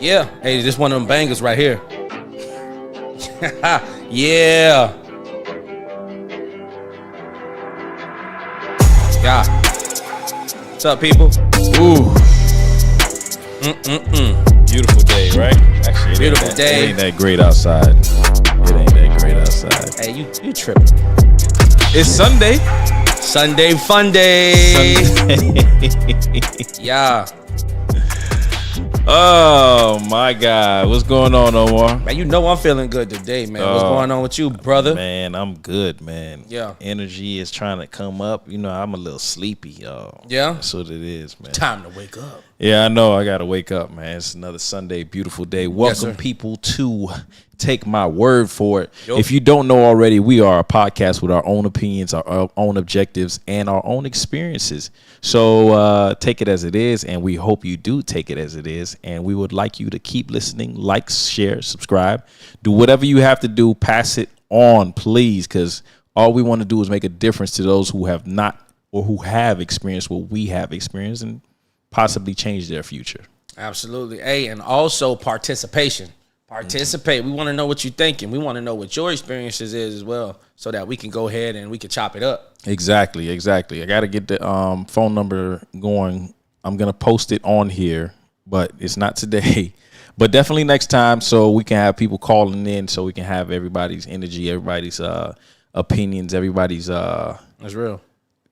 Yeah. Hey, this one of them bangers right here. Yeah. Yeah. What's up, people? Ooh. Beautiful day, right? Actually, beautiful day. It ain't that great outside. It ain't that great outside. Hey, you tripping. It's Sunday. Sunday fun day. Sunday. Yeah. Oh my God, what's going on, Omar? Man, you know I'm feeling good today, man. What's going on with you, brother? Man, I'm good, man. Yeah. Energy is trying to come up. You know, I'm a little sleepy, y'all. Yeah? That's what it is, man. Time to wake up. Yeah, I know. I got to wake up, man. It's another Sunday, beautiful day. Welcome, people, to Take My Word For It. Yo. If you don't know already, we are a podcast with our own opinions, our own objectives, and our own experiences. So take it as it is, and we hope you do take it as it is. And we would like you to keep listening, like, share, subscribe. Do whatever you have to do. Pass it on, please, because all we want to do is make a difference to those who have not or who have experienced what we have experienced and possibly change their future. Absolutely. Hey, and also participation. Participate. We want to know what you're thinking. We want to know what your experiences is as well, so that we can go ahead and we can chop it up. Exactly. I got to get the phone number going. I'm going to post it on here, but it's not today. But definitely next time, so we can have people calling in, so we can have everybody's energy, everybody's opinions, everybody's that's real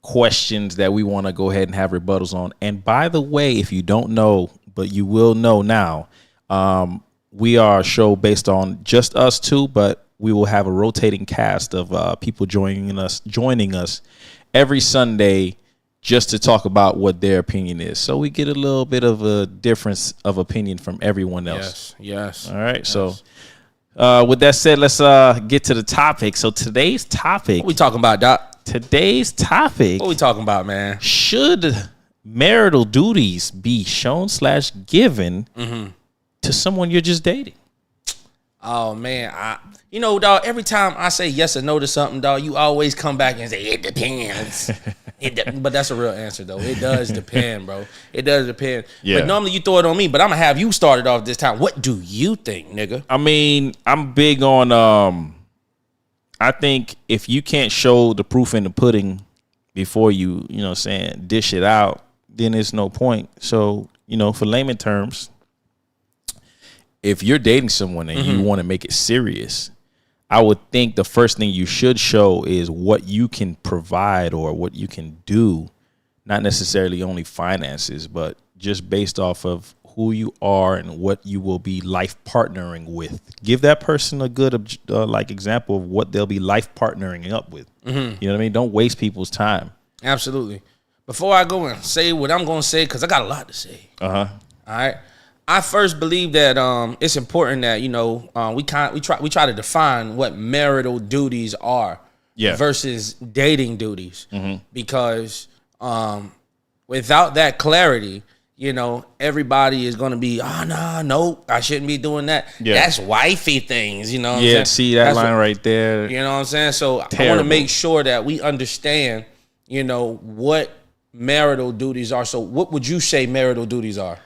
questions that we want to go ahead and have rebuttals on. And by the way, if you don't know, but you will know now, we are a show based on just us two, but we will have a rotating cast of people joining us every Sunday just to talk about what their opinion is. So we get a little bit of a difference of opinion from everyone else. Yes. All right. Yes. So with that said, let's get to the topic. So today's topic. What we talking about, Doc? Today's topic. What we talking about, man? Should marital duties be shown/given to someone you're just dating? Oh man, dog, every time I say yes or no to something, dog, you always come back and say it depends. But that's a real answer though. It does depend, bro. It does depend. Yeah. But normally you throw it on me, but I'm gonna have you start it off this time. What do you think, nigga? I mean, I'm big on I think if you can't show the proof in the pudding before you dish it out, then it's no point. So, for layman terms, if you're dating someone and you want to make it serious, I would think the first thing you should show is what you can provide or what you can do, not necessarily only finances, but just based off of who you are and what you will be life partnering with. Give that person a good example of what they'll be life partnering up with. You know what I mean? Don't waste people's time. Absolutely. Before I go and say what I'm going to say, because I got a lot to say. All right. I first believe that it's important that we try to define what marital duties are versus dating duties, because without that clarity, everybody is going to be no, I shouldn't be doing that. That's wifey things, What I'm saying? See that line right there. You know what I'm saying? So I want to make sure that we understand, what marital duties are. So what would you say marital duties are?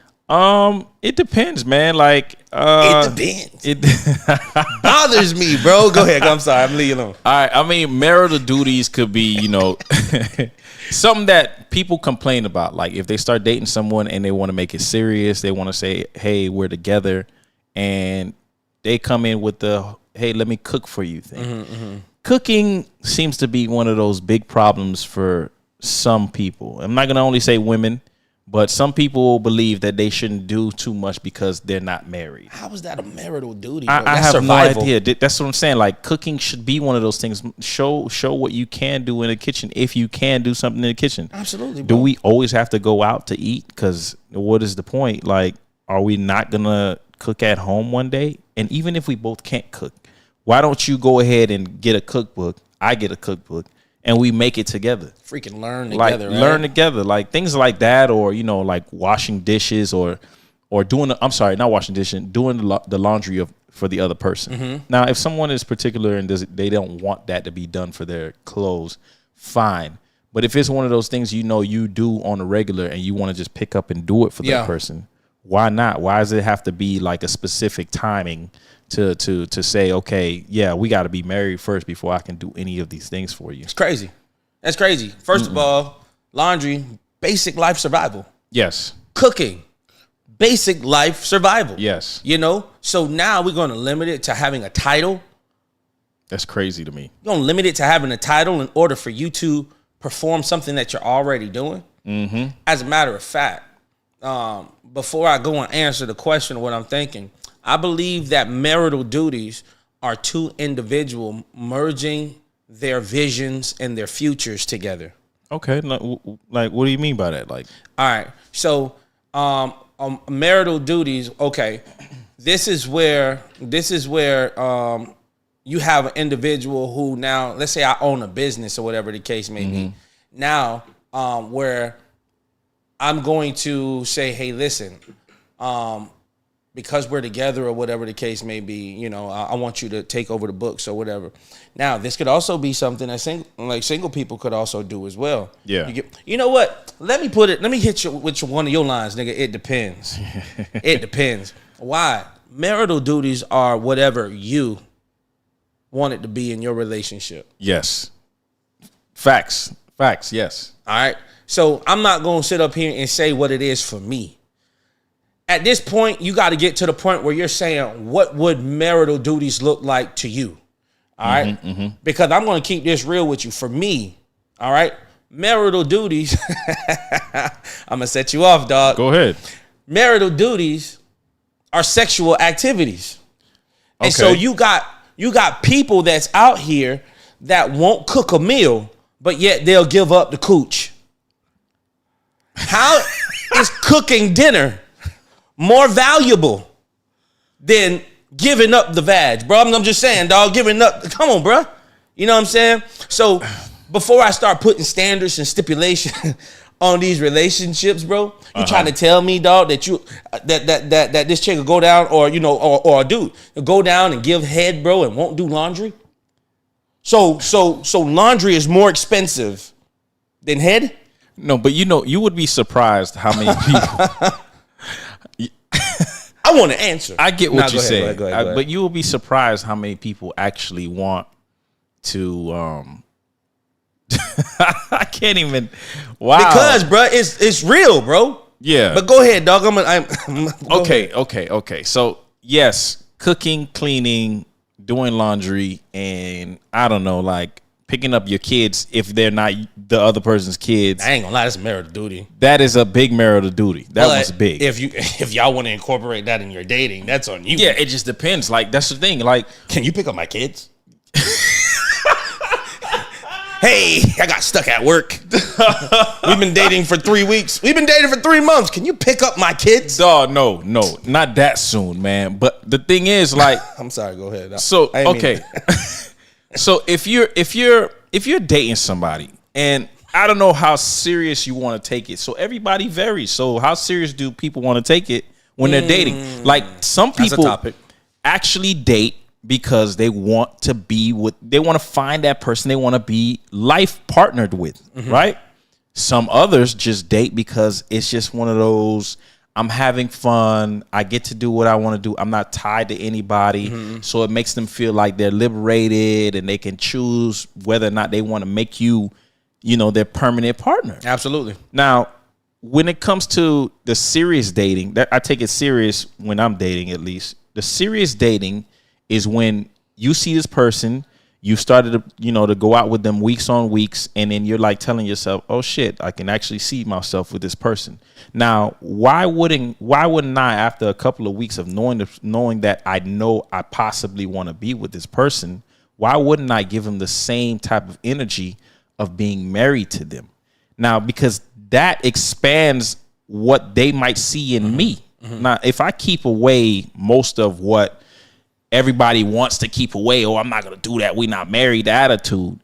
It depends, man. Like, it depends. It bothers me, bro. Go ahead. I'm sorry. I'm leaving alone. All right. I mean, marital duties could be, something that people complain about. Like if they start dating someone and they want to make it serious, they want to say, hey, we're together, and they come in with the, hey, let me cook for you thing. Cooking seems to be one of those big problems for some people. I'm not going to only say women, but some people believe that they shouldn't do too much because they're not married. How is that a marital duty? I have survival. No idea. That's what I'm saying. Like cooking should be one of those things. Show what you can do in the kitchen if you can do something in the kitchen. Absolutely. Bro. Do we always have to go out to eat? Because what is the point? Like, are we not gonna cook at home one day? And even if we both can't cook, why don't you go ahead and get a cookbook? I get a cookbook. And we make it together. Freaking learn together, right? Learn together. Like things like that, or, like washing dishes or doing, not washing dishes, doing the laundry for the other person. Now, if someone is particular and they don't want that to be done for their clothes, fine. But if it's one of those things you do on a regular and you want to just pick up and do it for that person, Why not? Why does it have to be like a specific timing to say, okay, yeah, we got to be married first before I can do any of these things for you? It's crazy. That's crazy. First of all, laundry, basic life survival. Yes. Cooking, basic life survival. Yes. You know? So now we're going to limit it to having a title. That's crazy to me. You're going to limit it to having a title in order for you to perform something that you're already doing. Mm-hmm. As a matter of fact, before I go and answer the question of what I'm thinking, I believe that marital duties are two individuals merging their visions and their futures together. Okay, like what do you mean by that? Like, all right, so marital duties. Okay, this is where you have an individual who now, let's say I own a business or whatever the case may be. Now, where I'm going to say, hey, listen, because we're together or whatever the case may be, you know, I want you to take over the books or whatever. Now, this could also be something that single people could also do as well. Yeah. You know what? Let me hit you with one of your lines, nigga. It depends. It depends. Why? Marital duties are whatever you want it to be in your relationship. Yes. Facts, yes. All right? So I'm not going to sit up here and say what it is for me. At this point, you got to get to the point where you're saying, what would marital duties look like to you? All right? Because I'm going to keep this real with you. For me, all right, marital duties, I'm going to set you off, dog. Go ahead. Marital duties are sexual activities. Okay. And so you got people that's out here that won't cook a meal, but yet they'll give up the cooch. How is cooking dinner more valuable than giving up the vag, bro? I'm just saying, dog, giving up. Come on, bro. You know what I'm saying? So before I start putting standards and stipulation on these relationships, bro, you trying to tell me, dog, that you that this chick will go down, or you know, or a dude will go down and give head, bro, and won't do laundry? So laundry is more expensive than head? No, but you know, you would be surprised how many people. I want to answer. I get what you're saying, go ahead. But you will be surprised how many people actually want to. I can't even. Wow. Because, bro, it's real, bro. Yeah. But go ahead, dog. Okay. So yes, cooking, cleaning, doing laundry, and I don't know, like picking up your kids if they're not the other person's kids. I ain't gonna lie, that's marital duty. That is a big marital duty. That was big. If y'all want to incorporate that in your dating, that's on you. Yeah, it just depends. Like, that's the thing. Like, can you pick up my kids? Hey, I got stuck at work. We've been dating for 3 weeks. We've been dating for 3 months. Can you pick up my kids? Dog, no, not that soon, man. But the thing is, like, I'm sorry. Go ahead. So okay. So if you're dating somebody, and I don't know how serious you want to take it. So everybody varies. So how serious do people want to take it when they're dating? Like, some people actually date because they want to they want to find that person they want to be life partnered with, right? Some others just date because it's just one of those, I'm having fun, I get to do what I want to do, I'm not tied to anybody, so it makes them feel like they're liberated and they can choose whether or not they want to make you, you know, their permanent partner. Absolutely. Now, when it comes to the serious dating, that I take it serious when I'm dating, at least. The serious dating is when you see this person, you started to go out with them weeks on weeks, and then you're like telling yourself, oh shit, I can actually see myself with this person. Now, why wouldn't I, after a couple of weeks of knowing that I know I possibly want to be with this person, why wouldn't I give them the same type of energy of being married to them? Now, because that expands what they might see in me. Now, if I keep away most of what everybody wants to keep away, I'm not gonna do that, we not married attitude,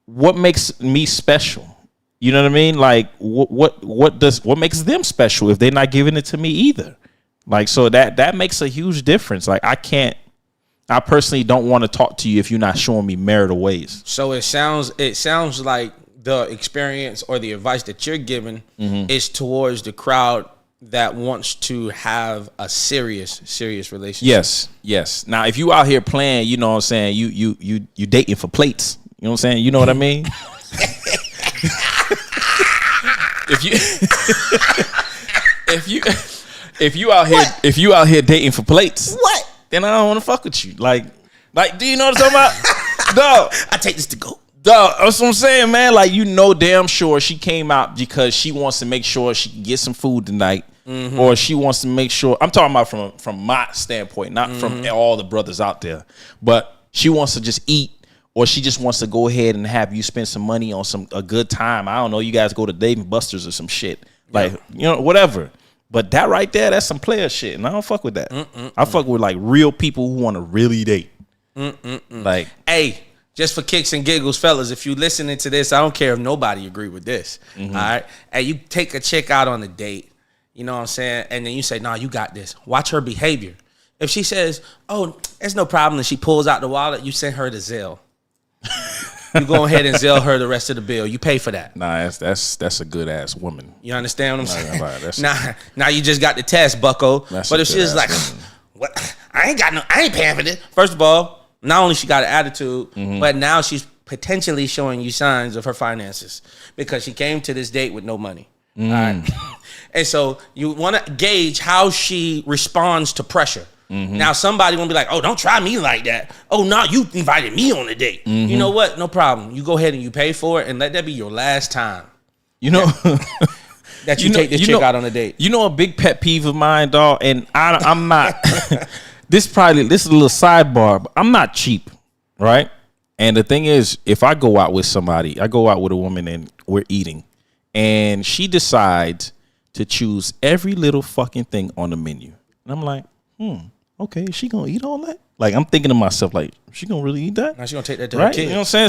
what makes me special? You know what I mean? Like, what makes them special if they're not giving it to me either? Like, so that makes a huge difference. Like, I personally don't want to talk to you if you're not showing me marital ways. So it sounds like the experience or the advice that you're giving is towards the crowd that wants to have a serious relationship. Yes. Now, if you out here playing, you know what I'm saying, you dating for plates. You know what I'm saying? You know what I mean? if you out here dating for plates, what? Then I don't want to fuck with you. Like, do you know what I'm talking about? Dog, I take this to go. Dog, that's what I'm saying, man. Like, you know damn sure she came out because she wants to make sure she can get some food tonight. Or she wants to make sure, I'm talking about from my standpoint, not from all the brothers out there, but she wants to just eat, or she just wants to go ahead and have you spend some money on a good time. I don't know, you guys go to Dave and Buster's or some shit, like, you know, whatever. But that right there, that's some player shit, and I don't fuck with that. I fuck with like real people who want to really date. Like, hey, just for kicks and giggles, fellas, if you listening to this, I don't care if nobody agree with this. All right, hey, you take a chick out on a date. You know what I'm saying? And then you say, nah, you got this. Watch her behavior. If she says, oh, there's no problem, and she pulls out the wallet, you send her to Zelle. You go ahead and Zelle her the rest of the bill. You pay for that. Nah, that's a good ass woman. You understand what I'm saying? Now you just got the test, bucko. But if she's like, what? I ain't paying for this. First of all, not only she got an attitude, but now she's potentially showing you signs of her finances because she came to this date with no money. All right. And so you want to gauge how she responds to pressure. Now somebody won't be like, oh, don't try me like that. Oh, no, you invited me on a date. You know what? No problem. You go ahead and you pay for it, and let that be your last time. You know that you take this chick out on a date. You know a big pet peeve of mine, dog, and I'm not. This is a little sidebar, but I'm not cheap, right? And the thing is, if I go out with somebody, I go out with a woman and we're eating, and she decides to choose every little fucking thing on the menu. And I'm like, okay, is she gonna eat all that? Like, I'm thinking to myself, like, she gonna really eat that? Now she gonna take that to her kid. You know what I'm saying?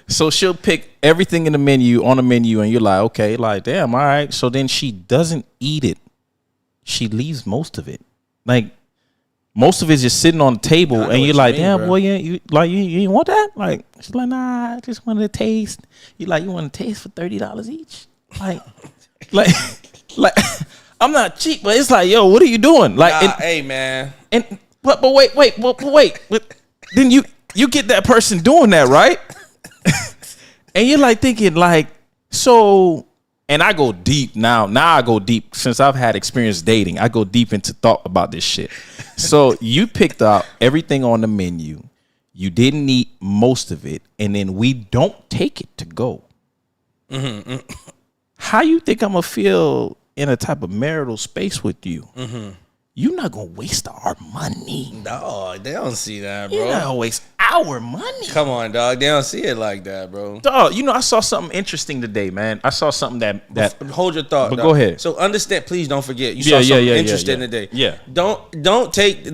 So she'll pick everything on the menu, and you're like, okay, like, damn, all right. So then she doesn't eat it. She leaves most of it. Like, most of it's just sitting on the table, and you're like, damn, boy, you want that? Like, she's like, nah, I just wanted to taste. You want to taste for $30 each? Like, I'm not cheap, but it's like, yo, what are you doing? Like, hey, man. And but wait. Then you get that person doing that, right? And you're like thinking, like, so. And I go deep now. Now I go deep since I've had experience dating. I go deep into thought about this shit. So you picked up everything on the menu. You didn't eat most of it, and then we don't take it to go. How you think I'm gonna feel in a type of marital space with you? You're not gonna waste our money. No, they don't see that, bro. You're not gonna waste our money. Come on, dog. They don't see it like that, bro. Dog, I saw something interesting today, man. I saw something that hold your thought. But dog. go ahead. So understand, please don't forget. You saw something interesting today. Yeah. Don't take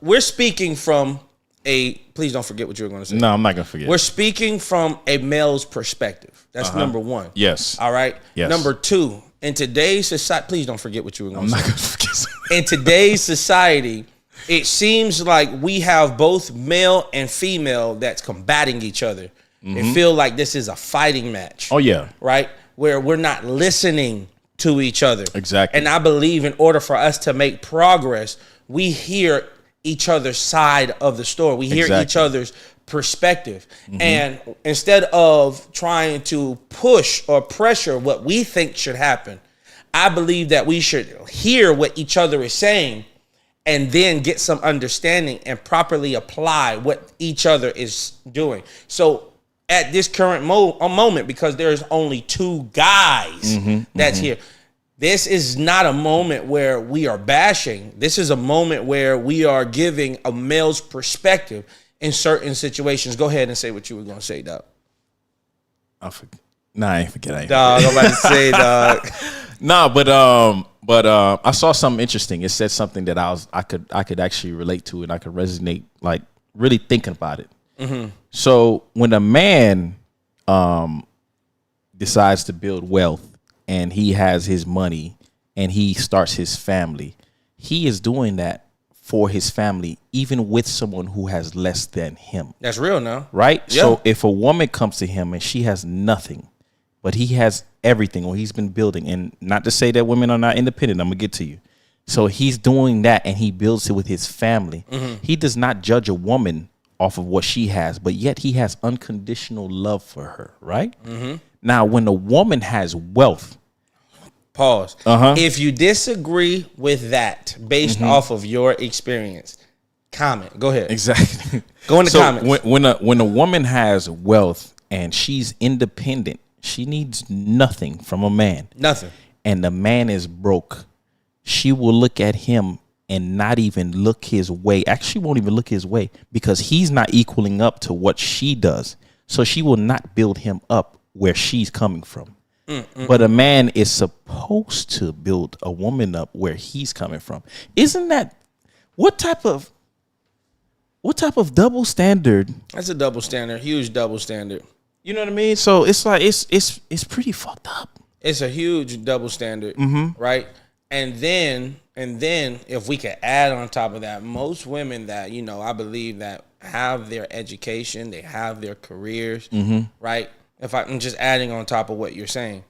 we're speaking from please don't forget what you were going to say. No, I'm not going to forget. We're speaking from a male's perspective. That's number one. Yes. All right. Yes. Number two, in today's society, please don't forget what you were going to say. I'm not going to forget. In today's society, it seems like we have both male and female that's combating each other. It feel like this is a fighting match. Oh, yeah. Right? Where we're not listening to each other. Exactly. And I believe in order for us to make progress, we hear each other's side of the story. We hear each other's perspective. And instead of trying to push or pressure what we think should happen, I believe that we should hear what each other is saying and then get some understanding and properly apply what each other is doing. So at this current moment, because there's only two guys that's here, this is not a moment where we are bashing. This is a moment where we are giving a male's perspective in certain situations. Go ahead and say what you were going to say, dog. I forget. Nah, I ain't forget. Dog, I'm about to say, dog. Nah, but I saw something interesting. It said something that I could actually relate to, and I could resonate, like really thinking about it. So when a man decides to build wealth and he has his money and he starts his family, he is doing that for his family, even with someone who has less than him. That's real now. Right? Yeah. So if a woman comes to him and she has nothing, but he has everything, or he's been building. And not to say that women are not independent. I'm gonna get to you. So he's doing that, and he builds it with his family. He does not judge a woman off of what she has, but yet he has unconditional love for her, right? Now, when a woman has wealth, pause. If you disagree with that based off of your experience, comment. Go ahead. Exactly. Go in the comments. When a woman has wealth and she's independent, she needs nothing from a man. Nothing. And the man is broke. She will look at him and not even look his way. Actually, won't even look his way because he's not equaling up to what she does. So she will not build him up where she's coming from. But a man is supposed to build a woman up where he's coming from. Isn't that what type of double standard? That's a double standard, huge double standard. You know what I mean? So it's like it's pretty fucked up. It's a huge double standard, right? And then if we could add on top of that, most women that, you know, I believe that have their education, they have their careers, right? If I'm just adding on top of what you're saying,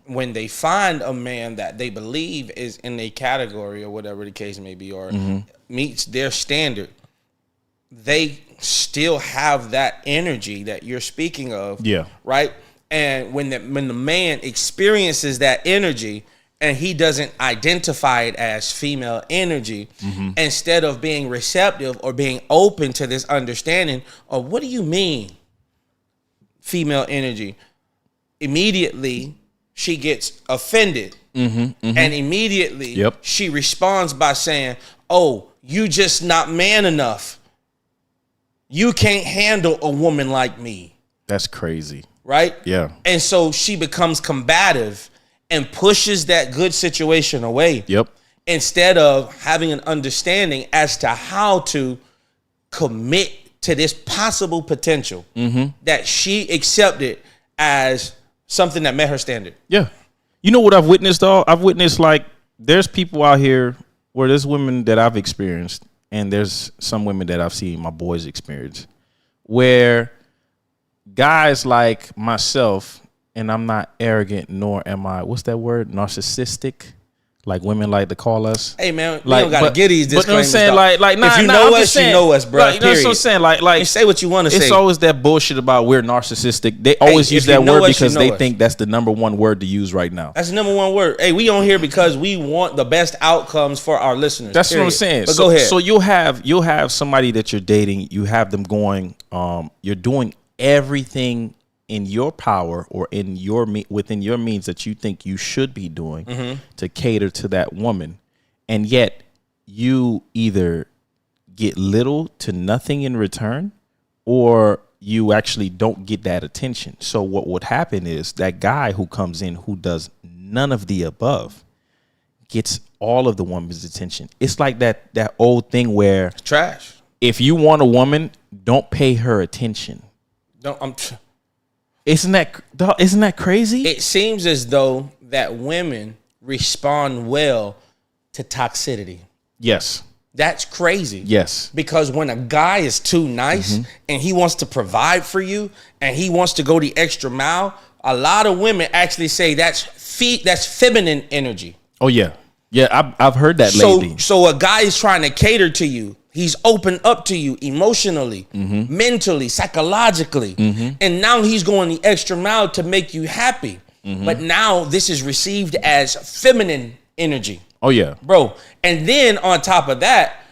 when they find a man that they believe is in a category or whatever the case may be, or meets their standard, they still have that energy that you're speaking of, right? And when the man experiences that energy, and he doesn't identify it as female energy, instead of being receptive or being open to this understanding of what do you mean female energy, immediately she gets offended, and immediately she responds by saying, oh, you just not man enough. You can't handle a woman like me. That's crazy. Right? Yeah. And so she becomes combative and pushes that good situation away. Instead of having an understanding as to how to commit to this possible potential that she accepted as something that met her standard. Yeah. You know what I've witnessed, though? I've witnessed, like, there's people out here where there's women that I've experienced, and there's some women that I've seen my boys experience, where guys like myself, and I'm not arrogant, nor am I, what's that word? Narcissistic. Like women like to call us. Hey man, we don't gotta get these disclaimers. But you know what I'm saying? If you know us, you know us, bro. You know what I'm saying? Like, you say what you want to say. It's always that bullshit about we're narcissistic. They always use that word because they think that's the number one word to use right now. That's the number one word. Hey, we on here because we want the best outcomes for our listeners. That's what I'm saying. But go ahead. So you'll have somebody that you're dating. You have them going. You're doing everything in your power or in your within your means that you think you should be doing to cater to that woman, and yet you either get little to nothing in return, or you actually don't get that attention. So what would happen is that guy who comes in who does none of the above gets all of the woman's attention. It's like that old thing where trash. If you want a woman, don't pay her attention. Isn't that crazy? It seems as though that women respond well to toxicity. Yes. That's crazy. Yes. Because when a guy is too nice and he wants to provide for you and he wants to go the extra mile, a lot of women actually say that's feminine energy. Oh yeah. Yeah, I've heard that lately. So a guy is trying to cater to you. He's open up to you emotionally, mentally, psychologically. And now he's going the extra mile to make you happy. But now this is received as feminine energy. Oh yeah. Bro. And then on top of that,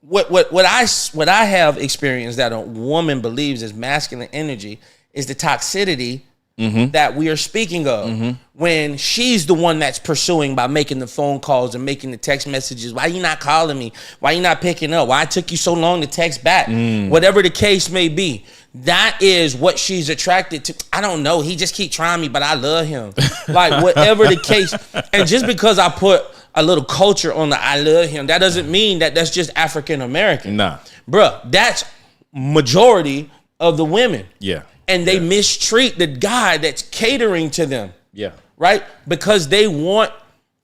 what I have experienced that a woman believes is masculine energy is the toxicity that we are speaking of, when she's the one that's pursuing by making the phone calls and making the text messages. Why you not calling me? Why you not picking up? Why it took you so long to text back? Whatever the case may be, that is what she's attracted to. I don't know. He just keep trying me, but I love him. Like whatever the case. And just because I put a little culture on the I love him, that doesn't mean that that's just African American. Nah. Bruh, that's majority of the women. Yeah. And they mistreat the guy that's catering to them. Yeah. Right? Because they want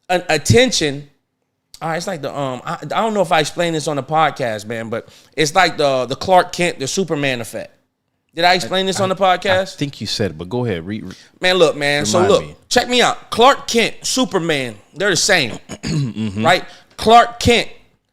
an attention. All right, it's like the I don't know if I explained this on the podcast, man, but it's like the Clark Kent, the Superman effect. Did I explain this on the podcast? I think you said it, but go ahead. Man, look, man. So look, check me out. Clark Kent, Superman, they're the same, right? Clark Kent,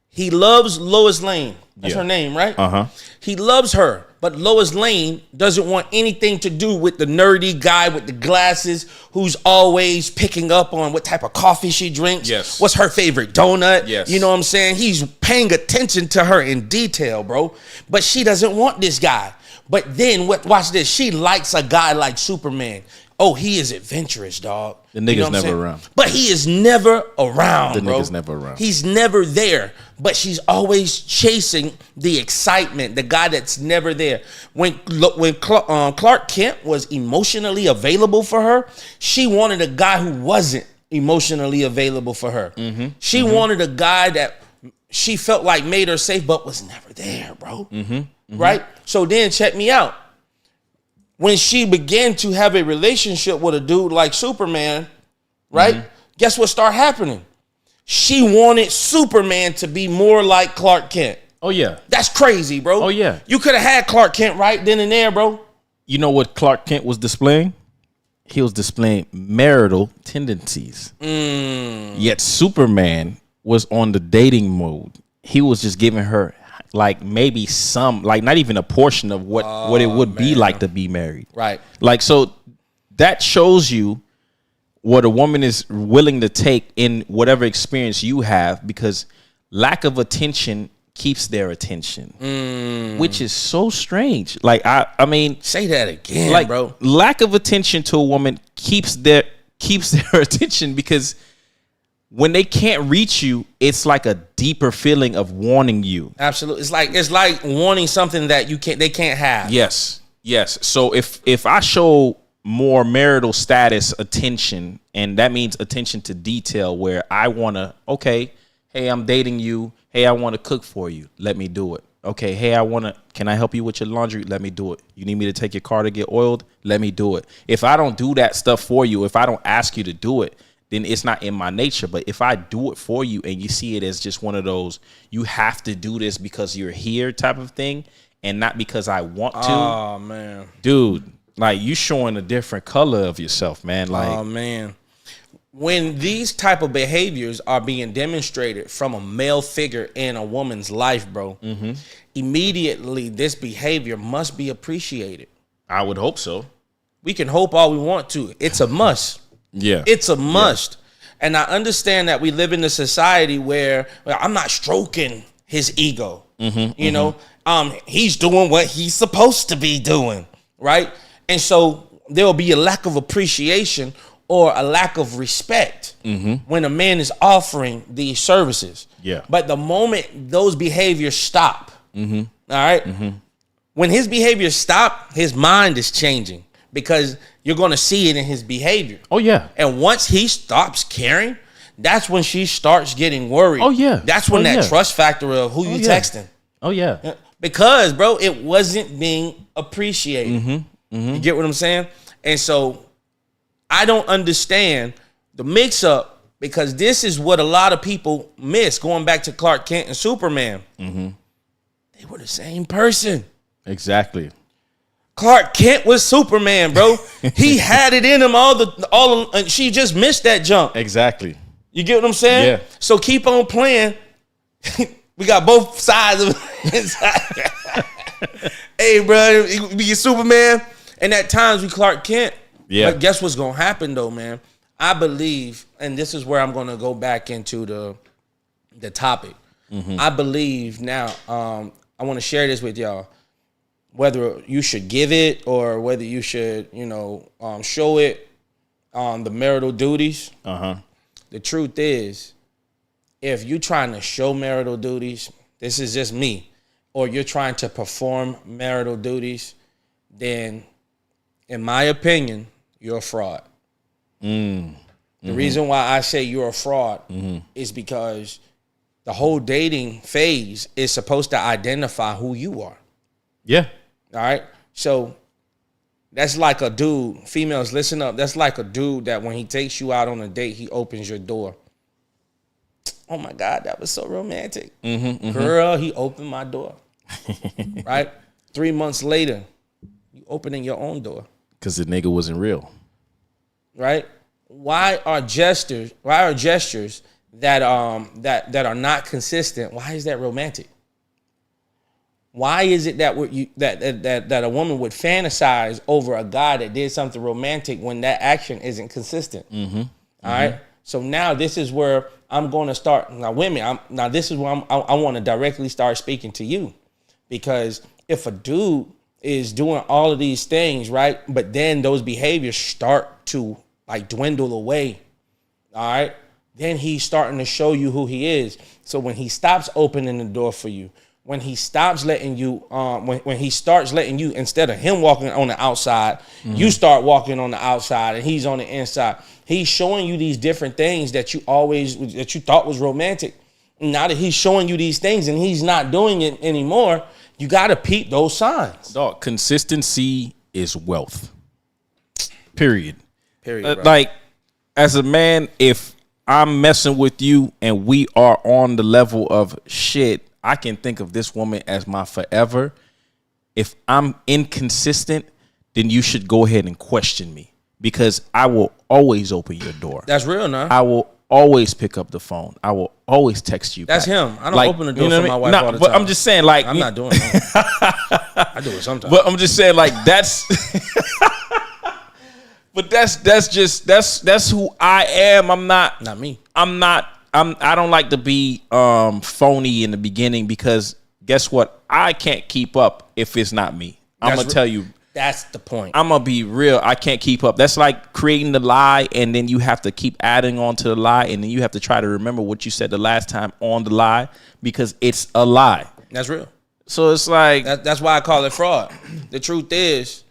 he loves Lois Lane. That's her name, right? He loves her, but Lois Lane doesn't want anything to do with the nerdy guy with the glasses who's always picking up on what type of coffee she drinks. Yes. What's her favorite donut? Yes. You know what I'm saying? He's paying attention to her in detail, bro. But she doesn't want this guy. But then, watch this. She likes a guy like Superman. Oh, he is adventurous, dog. The nigga's never around. But he is never around, the bro. nigga's never around. He's never there. But she's always chasing the excitement, the guy that's never there. When Clark Kent was emotionally available for her, she wanted a guy who wasn't emotionally available for her. She wanted a guy that she felt like made her safe, but was never there, bro. Right? So then check me out. When she began to have a relationship with a dude like Superman, right? Guess what started happening? She wanted Superman to be more like Clark Kent. Oh, yeah. That's crazy, bro. Oh, yeah. You could have had Clark Kent right then and there, bro. You know what Clark Kent was displaying? He was displaying marital tendencies. Yet Superman was on the dating mode. He was just giving her like maybe some, like not even a portion of what it would be like to be married. Right. Like, so that shows you what a woman is willing to take in whatever experience you have, because lack of attention keeps their attention, which is so strange. Like, I mean, say that again, like, bro. Lack of attention to a woman keeps their attention, because when they can't reach you, it's like a deeper feeling of wanting you. Absolutely. It's like wanting something that they can't have. Yes. So if I show more marital status attention, and that means attention to detail, where I want to, okay, hey, I'm dating you. Hey, I want to cook for you. Let me do it. Okay, hey, can I help you with your laundry? Let me do it. You need me to take your car to get oiled? Let me do it. If I don't do that stuff for you, if I don't ask you to do it, then it's not in my nature. But if I do it for you and you see it as just one of those, you have to do this because you're here type of thing, and not because I want to. Oh, man. Dude, like, you showing a different color of yourself, man. Like, oh, man. When these type of behaviors are being demonstrated from a male figure in a woman's life, bro, immediately this behavior must be appreciated. I would hope so. We can hope all we want to. It's a must. Yeah. It's a must. Yeah. And I understand that we live in a society where I'm not stroking his ego. You know, he's doing what he's supposed to be doing, right? And so there will be a lack of appreciation or a lack of respect when a man is offering these services. Yeah. But the moment those behaviors stop, all right, when his behaviors stop, his mind is changing, because you're going to see it in his behavior. Oh, yeah. And once he stops caring, that's when she starts getting worried. Oh, yeah. That's when that trust factor of who you texting. Oh, yeah. Because, bro, it wasn't being appreciated. You get what I'm saying? And so I don't understand the mix-up, because this is what a lot of people miss, going back to Clark Kent and Superman. They were the same person. Exactly. Clark Kent was Superman, bro. He had it in him and she just missed that jump. Exactly. You get what I'm saying? Yeah. So keep on playing. We got both sides of it. Hey, bro, we get Superman, and at times we Clark Kent. Yeah. But guess what's gonna happen though, man? I believe, and this is where I'm gonna go back into the topic. I believe now. I want to share this with y'all. Whether you should give it or whether you should, show it on the marital duties. The truth is, if you're trying to show marital duties, this is just me, or you're trying to perform marital duties, then, in my opinion, you're a fraud. The reason why I say you're a fraud is because the whole dating phase is supposed to identify who you are. Yeah. All right. So that's like a dude. Females, listen up. That's like a dude that when he takes you out on a date, he opens your door. Oh my God, that was so romantic. Girl, he opened my door. Right? 3 months later, You opening your own door. Because the nigga wasn't real. Right? Why are gestures that are not consistent? Why is that romantic? Why is it that that a woman would fantasize over a guy that did something romantic when that action isn't consistent? All right. So now this is where I'm going to start. Now, women, this is where I want to directly start speaking to you, because if a dude is doing all of these things, right, but then those behaviors start to like dwindle away, all right, then he's starting to show you who he is. So when he stops opening the door for you, when he stops letting you, when he starts letting you, instead of him walking on the outside, you start walking on the outside and he's on the inside. He's showing you these different things that you thought was romantic. Now that he's showing you these things and he's not doing it anymore, you got to peep those signs. Dog, consistency is wealth. Period. Like, as a man, if I'm messing with you and we are on the level of shit, I can think of this woman as my forever. If I'm inconsistent, then you should go ahead and question me, because I will always open your door. That's real, nah. I will always pick up the phone. I will always text you. That's back. him. I don't open the door for my wife all the but time. I'm just saying, like, I'm not doing that. I do it sometimes. But I'm just saying, like, that's. But that's who I am. I'm not. Not me. I don't like to be phony in the beginning, because guess what? I can't keep up if it's not me. I'm gonna tell you. That's the point. I'm gonna be real. I can't keep up. That's like creating the lie, and then you have to keep adding on to the lie, and then you have to try to remember what you said the last time on the lie, because it's a lie. That's real. So it's like that's why I call it fraud. The truth is,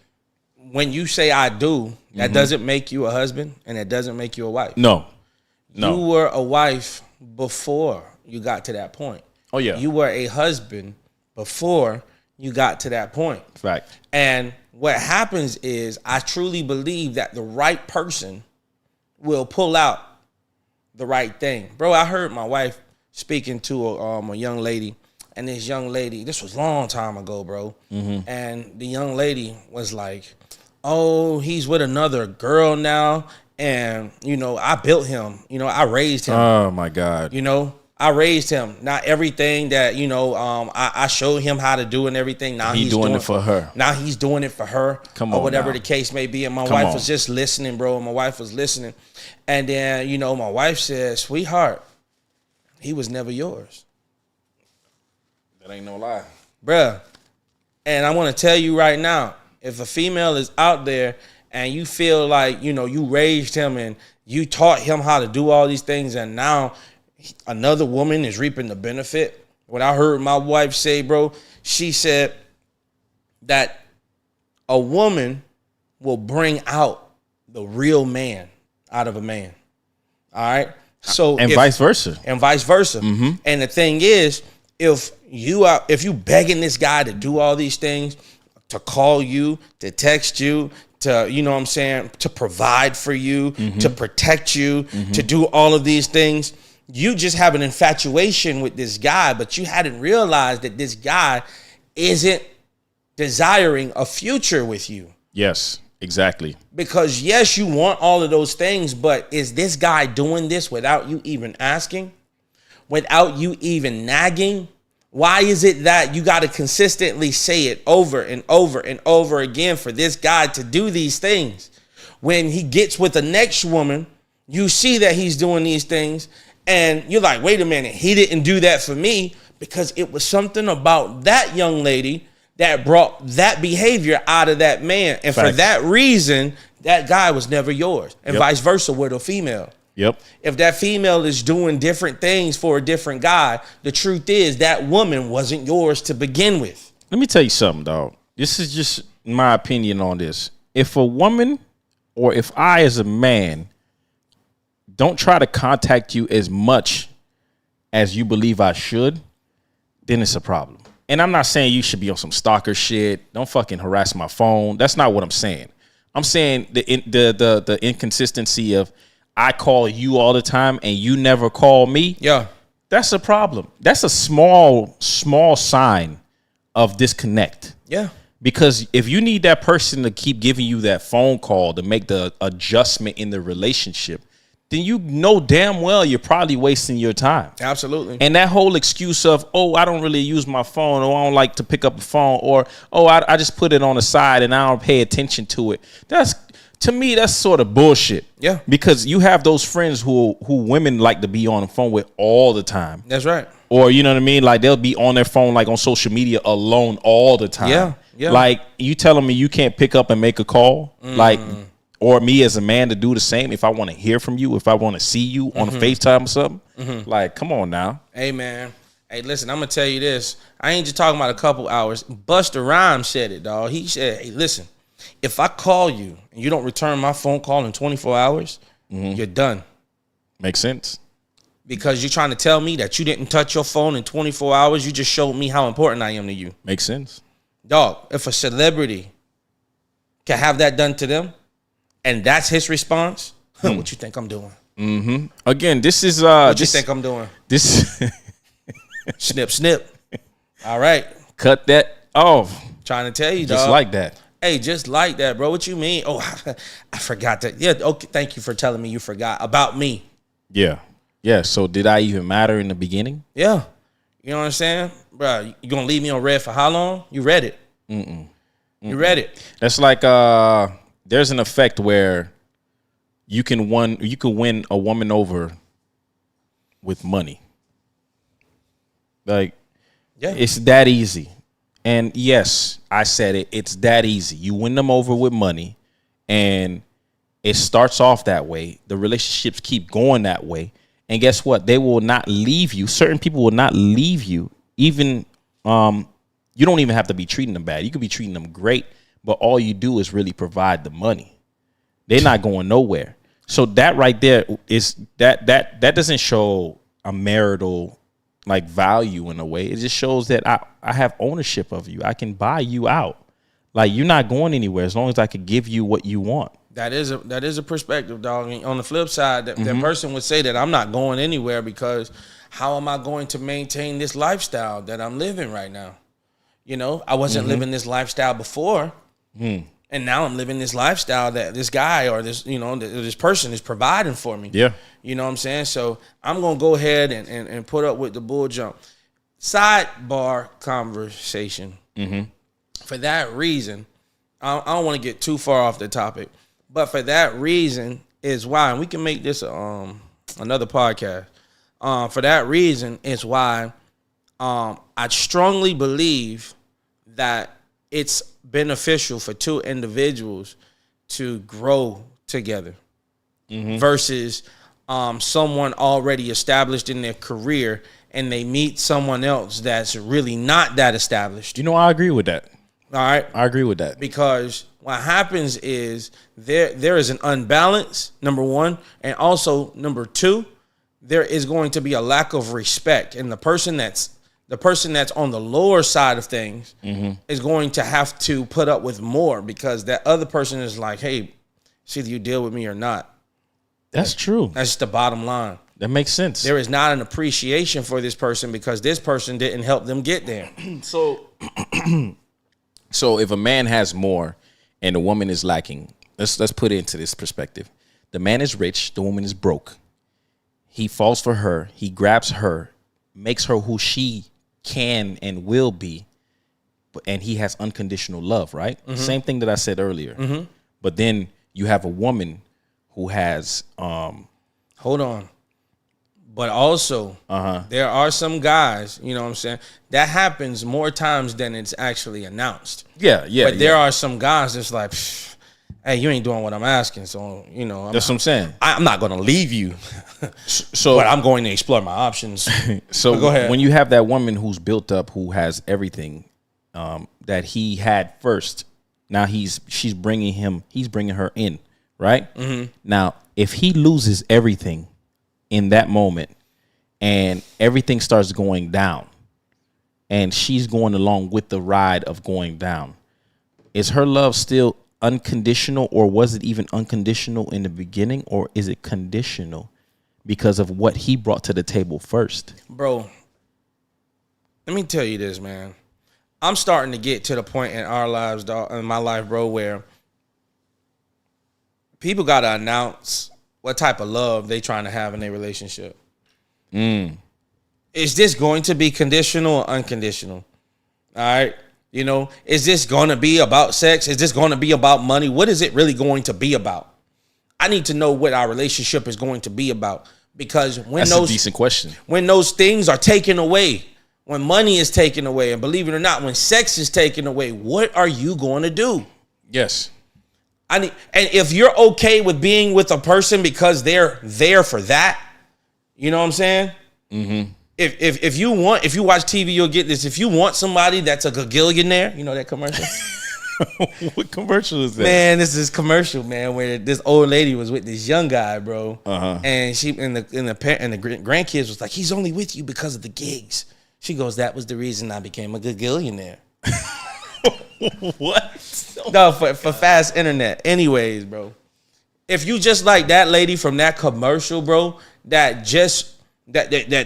when you say I do, that doesn't make you a husband, and it doesn't make you a wife. No. You were a wife before you got to that point. Oh yeah. You were a husband before you got to that point. Fact. And what happens is, I truly believe that the right person will pull out the right thing. Bro, I heard my wife speaking to a young lady, and this young lady, this was a long time ago, bro. And the young lady was like, oh, he's with another girl now. And, you know, I built him. You know, I raised him. Oh, my God. You know, I raised him. Not everything that, you know, I showed him how to do and everything. Now he's doing it for her. Now he's doing it for her. Come on, or whatever now. the case may be. And my wife was just listening, bro. My wife was listening. And then, you know, my wife said, sweetheart, he was never yours. That ain't no lie. Bruh. And I want to tell you right now, if a female is out there and you feel like, you know, you raised him and you taught him how to do all these things, and now another woman is reaping the benefit. What I heard my wife say, bro, she said that a woman will bring out the real man out of a man. All right? So and vice versa. And vice versa. And the thing is, if you begging this guy to do all these things, to call you, to text you, to, you know what I'm saying, to provide for you, to protect you, to do all of these things, you just have an infatuation with this guy, but you hadn't realized that this guy isn't desiring a future with you. Yes, exactly. Because yes, you want all of those things, but is this guy doing this without you even asking? Without you even nagging? Why is it that you got to consistently say it over and over and over again for this guy to do these things? When he gets with the next woman, you see that he's doing these things, and you're like, wait a minute, he didn't do that for me, because it was something about that young lady that brought that behavior out of that man. And for that reason, that guy was never yours. And vice versa with a female. Yep. If that female is doing different things for a different guy, the truth is that woman wasn't yours to begin with. Let me tell you something, dog. This is just my opinion on this. If a woman, or if I as a man, don't try to contact you as much as you believe I should, then it's a problem. And I'm not saying you should be on some stalker shit. Don't fucking harass my phone. That's not what I'm saying. I'm saying the inconsistency of, I call you all the time and you never call me. Yeah. That's a problem. That's a small sign of disconnect. Yeah. Because if you need that person to keep giving you that phone call to make the adjustment in the relationship, then you know damn well you're probably wasting your time. Absolutely. And that whole excuse of, oh, I don't really use my phone, or I don't like to pick up the phone, or, oh, I just put it on the side and I don't pay attention to it. To me, that's sort of bullshit. Yeah. Because you have those friends who women like to be on the phone with all the time. That's right. Or, you know what I mean? Like, they'll be on their phone, like on social media alone all the time. Yeah. Yeah. Like, you telling me you can't pick up and make a call? Like, or me as a man to do the same if I want to hear from you, if I want to see you on a FaceTime or something? Like, come on now. Hey, man. Hey, listen, I'm going to tell you this. I ain't just talking about a couple hours. Busta Rhymes said it, dog. He said, hey, listen, if I call you and you don't return my phone call in 24 hours, you're done. Makes sense. Because you're trying to tell me that you didn't touch your phone in 24 hours. You just showed me how important I am to you. Makes sense. Dog, if a celebrity can have that done to them and that's his response, what you think I'm doing? Again, this is... what you think I'm doing? This... Snip, snip. All right. Cut that off. Trying to tell you, Just dog. like that. Hey, just like that, bro. What you mean? Oh, I forgot that. Yeah, okay. Thank you for telling me you forgot about me. Yeah. Yeah, so did I even matter in the beginning? Yeah. You know what I'm saying? Bro, you going to leave me on red for how long? You read it. You read it. That's like there's an effect where you can win a woman over with money. Like, yeah, it's that easy. And yes, I said it. It's that easy. You win them over with money, and it starts off that way. The relationships keep going that way. And guess what? They will not leave you. Certain people will not leave you. Even you don't even have to be treating them bad. You could be treating them great, but all you do is really provide the money. They're not going nowhere. So that right there is that doesn't show a marital like value in a way. It just shows that I have ownership of you. I can buy you out. Like, you're not going anywhere as long as I can give you what you want. That is a perspective, dog. And on the flip side, that person would say that I'm not going anywhere because how am I going to maintain this lifestyle that I'm living right now? You know, I wasn't living this lifestyle before, and now I'm living this lifestyle that this guy or this, you know, this person is providing for me. Yeah. You know what I'm saying? So I'm going to go ahead and put up with the bull jump. Sidebar conversation. For that reason, I don't want to get too far off the topic, but for that reason is why, and we can make this another podcast. For that reason is why I strongly believe that it's beneficial for two individuals to grow together versus someone already established in their career and they meet someone else that's really not that established. You know, I agree with that. All right. I agree with that. Because what happens is there is an unbalance, number one, and also number two, there is going to be a lack of respect. And the person that's on the lower side of things is going to have to put up with more because that other person is like, hey, it's either you deal with me or not. That's true. That's just the bottom line. That makes sense. There is not an appreciation for this person because this person didn't help them get there. So if a man has more and a woman is lacking, let's put it into this perspective. The man is rich, the woman is broke. He falls for her, he grabs her, makes her who she can and will be, and he has unconditional love, right? Same thing that I said earlier. But then you have a woman who has hold on. But also, there are some guys, you know what I'm saying, that happens more times than it's actually announced. Yeah. But there are some guys that's like, hey, you ain't doing what I'm asking. So, you know. That's what I'm saying. I'm not going to leave you. But I'm going to explore my options. So go ahead. When you have that woman who's built up, who has everything that he had first, now he's bringing her in, right? Now, if he loses everything in that moment and everything starts going down and she's going along with the ride of going down, is her love still unconditional, or was it even unconditional in the beginning, or is it conditional because of what he brought to the table first? Bro, let me tell you this, man. I'm starting to get to the point in our lives, dog, in my life, bro, where people got to announce what type of love they trying to have in their relationship. Is this going to be conditional or unconditional? All right. You know, is this going to be about sex? Is this going to be about money? What is it really going to be about? I need to know what our relationship is going to be about, because when that's a decent question. When those things are taken away, when money is taken away, and believe it or not, when sex is taken away, what are you going to do? Yes. And if you're okay with being with a person because they're there for that, you know what I'm saying? Mm-hmm. If you watch TV, you'll get this. If you want somebody that's a gagillionaire, you know that commercial? What commercial is that? Man, this is commercial, man, where this old lady was with this young guy, bro. And she and the grandkids was like, he's only with you because of the gigs. She goes, that was the reason I became a gagillionaire. What? No, for fast internet. Anyways, bro, if you just like that lady from that commercial, bro, that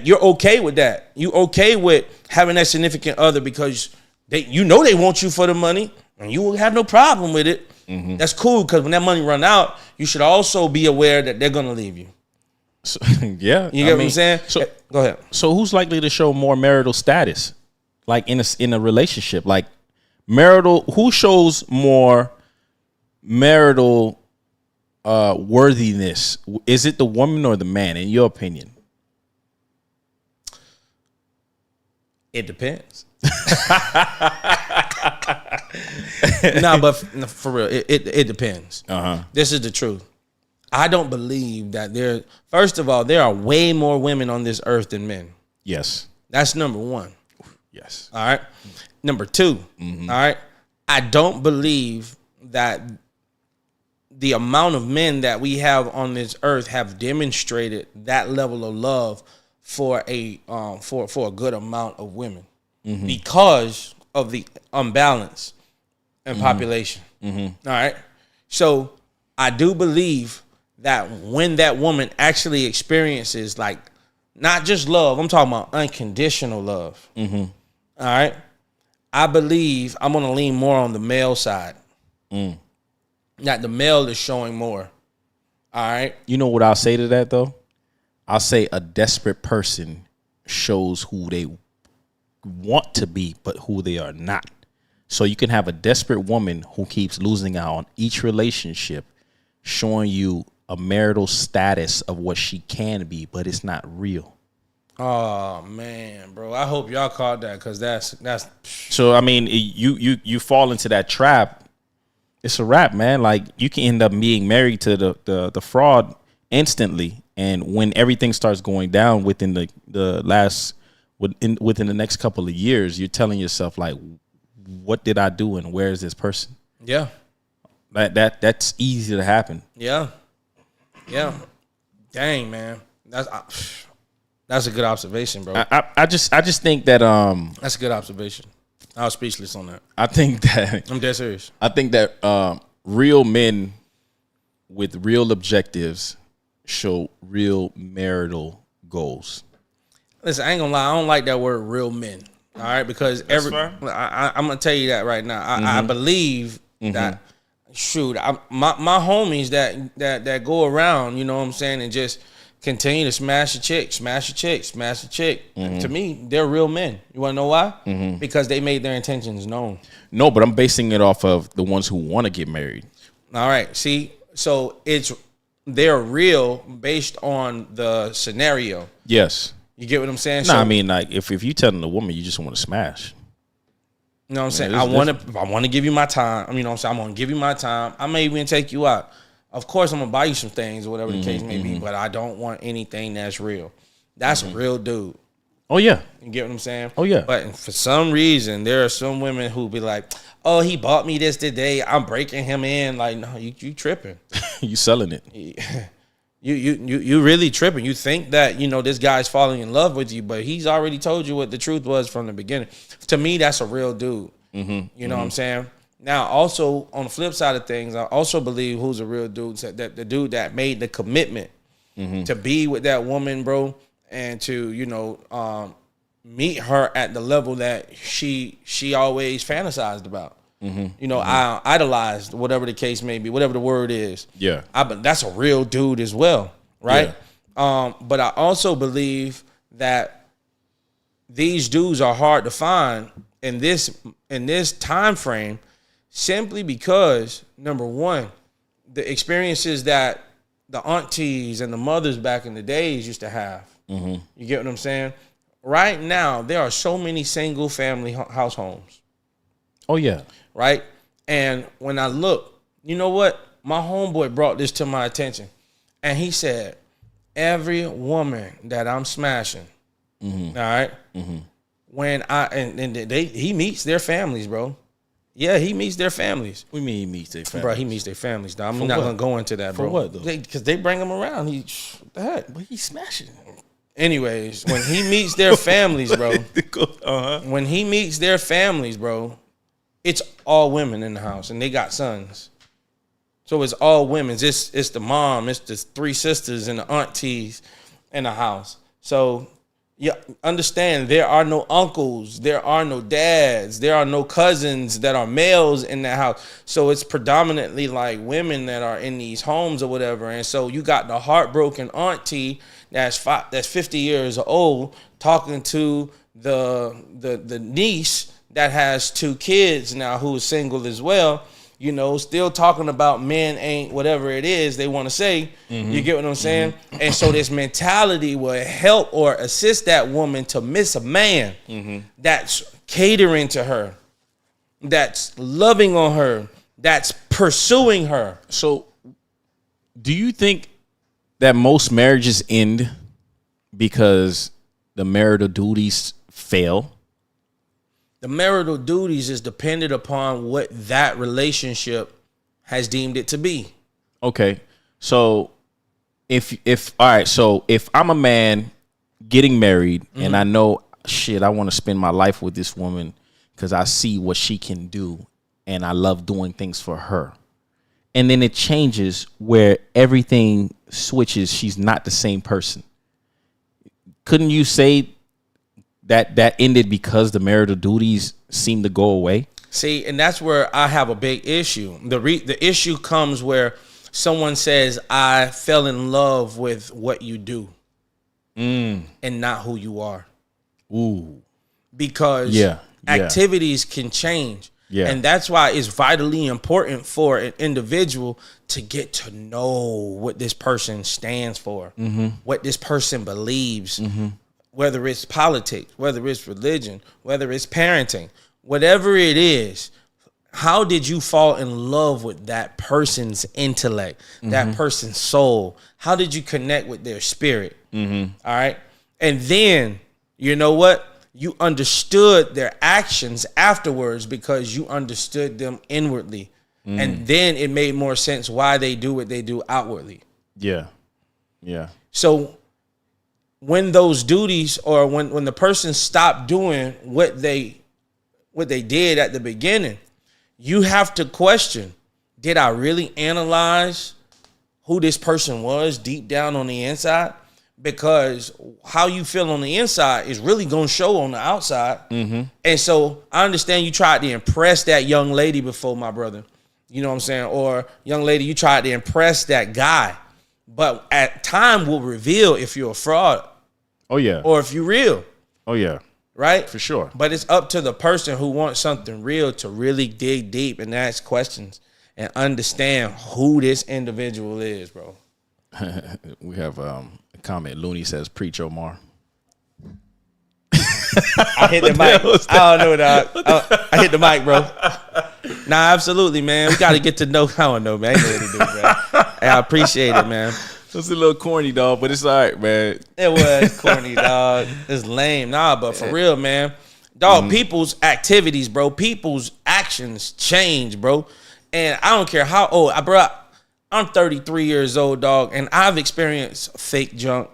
you're okay with that. You okay with having that significant other because they want you for the money and you will have no problem with it. Mm-hmm. That's cool, because when that money run out, you should also be aware that they're gonna leave you. So, yeah, you get what I'm saying? So, go ahead. So who's likely to show more marital status, like in a relationship? Like who shows more marital worthiness? Is it the woman or the man, in your opinion? It depends. Nah, but for real, it depends. This is the truth. I don't believe that first of all, there are way more women on this earth than men. Yes. That's number one. Yes. All right. Number two. Mm-hmm. All right. I don't believe that the amount of men that we have on this earth have demonstrated that level of love for a good amount of women, mm-hmm. because of the imbalance in mm-hmm. population. Mm-hmm. All right. So I do believe that when that woman actually experiences, like, not just love, I'm talking about unconditional love. Mm-hmm. All right. I believe I'm going to lean more on the male side. That the male is showing more. All right. You know what I'll say to that, though? I'll say a desperate person shows who they want to be, but who they are not. So you can have a desperate woman who keeps losing out on each relationship, showing you a marital status of what she can be, but it's not real. Oh man, bro! I hope y'all caught that, because that's. So I mean, you fall into that trap. It's a wrap, man. Like, you can end up being married to the fraud instantly, and when everything starts going down within the next couple of years, you're telling yourself, like, what did I do and where is this person? Yeah, that's easy to happen. Yeah. Dang, man, that's a good observation, bro. I just think that that's a good observation. I was speechless on that. I think that I'm dead serious. I think that real men with real objectives show real marital goals. Listen, I ain't gonna lie, I don't like that word "real men." All right, because I'm gonna tell you that right now. I believe that. Shoot, my homies that go around, you know what I'm saying, and just continue to smash a chick. Mm-hmm. To me, they're real men. You want to know why? Mm-hmm. Because they made their intentions known. No, but I'm basing it off of the ones who want to get married. All right, see, so they're real based on the scenario. Yes. You get what I'm saying? No, I mean, like, if you telling the woman you just want to smash. You know what I'm saying? I want to give you my time. You know what I'm saying? I'm going to give you my time. I may even take you out. Of course, I'm going to buy you some things or whatever the case may be, but I don't want anything that's real. That's a real dude. Oh, yeah. You get what I'm saying? Oh, yeah. But for some reason, there are some women who be like, oh, he bought me this today, I'm breaking him in. Like, no, you tripping. You selling it. You really tripping. You think that, this guy's falling in love with you, but he's already told you what the truth was from the beginning. To me, that's a real dude. Mm-hmm. You know what I'm saying? Now, also, on the flip side of things, I also believe who's a real dude, that the dude that made the commitment to be with that woman, bro, and to, meet her at the level that she always fantasized about. You know, I idolized, whatever the case may be, whatever the word is. Yeah. But that's a real dude as well, right? Yeah. But I also believe that these dudes are hard to find in this time frame, simply because, number one, the experiences that the aunties and the mothers back in the days used to have. You get what I'm saying? Right now, there are so many single family house homes. Oh, yeah. Right? And when I look, you know what? My homeboy brought this to my attention. And he said, every woman that I'm smashing, all right, when he meets their families, bro. Yeah, he meets their families. What do you mean he meets their families? Bro, he meets their families, dog. I'm not going to go into that, bro. For what, though? Because they bring him around. What the heck? But he's smashing. Anyways, when he meets their families, bro. When he meets their families, bro, it's all women in the house, and they got sons. So it's all women. It's the mom, it's the three sisters and the aunties in the house. So you understand, there are no uncles, there are no dads, there are no cousins that are males in that house. So it's predominantly like women that are in these homes or whatever. And so you got the heartbroken auntie that's 50 years old talking to the niece that has 2 kids now who is single as well, you know, still talking about men ain't whatever it is they want to say. You get what I'm saying? And so this mentality will help or assist that woman to miss a man that's catering to her, that's loving on her, that's pursuing her. So do you think that most marriages end because the marital duties fail? The marital duties is dependent upon what that relationship has deemed it to be. Okay. So if I'm a man getting married and I know, I want to spend my life with this woman because I see what she can do and I love doing things for her. And then it changes where everything switches. She's not the same person. Couldn't you say that ended because the marital duties seem to go away? See, and that's where I have a big issue. The issue comes where someone says, I fell in love with what you do and not who you are. Ooh. Because activities can change. Yeah. And that's why it's vitally important for an individual to get to know what this person stands for, what this person believes, whether it's politics, whether it's religion, whether it's parenting, whatever it is. How did you fall in love with that person's intellect, that person's soul? How did you connect with their spirit? All right. And then, you know what? You understood their actions afterwards because you understood them inwardly. And then it made more sense why they do what they do outwardly. Yeah. Yeah. So when those duties, or when the person stopped doing what they did at the beginning, you have to question, did I really analyze who this person was deep down on the inside? Because how you feel on the inside is really going to show on the outside. And so I understand you tried to impress that young lady before, my brother. You know what I'm saying? Or young lady, you tried to impress that guy. But at time will reveal if you're a fraud. Oh, yeah. Or if you're real. Oh, yeah. Right? For sure. But it's up to the person who wants something real to really dig deep and ask questions and understand who this individual is, bro. We have a comment. Looney says, preach, Omar. I hit the mic. I don't know, dog. I hit the mic, bro. Nah, absolutely, man. We got to get to know. I don't know, man. I know what to do, bro. Hey, I appreciate it, man. It was a little corny, dog, but it's all right, man. It was corny, dog. It's lame. Nah, but for real, man. Dog, people's activities, bro. People's actions change, bro. And I don't care how old. I'm 33 years old, dog, and I've experienced fake junk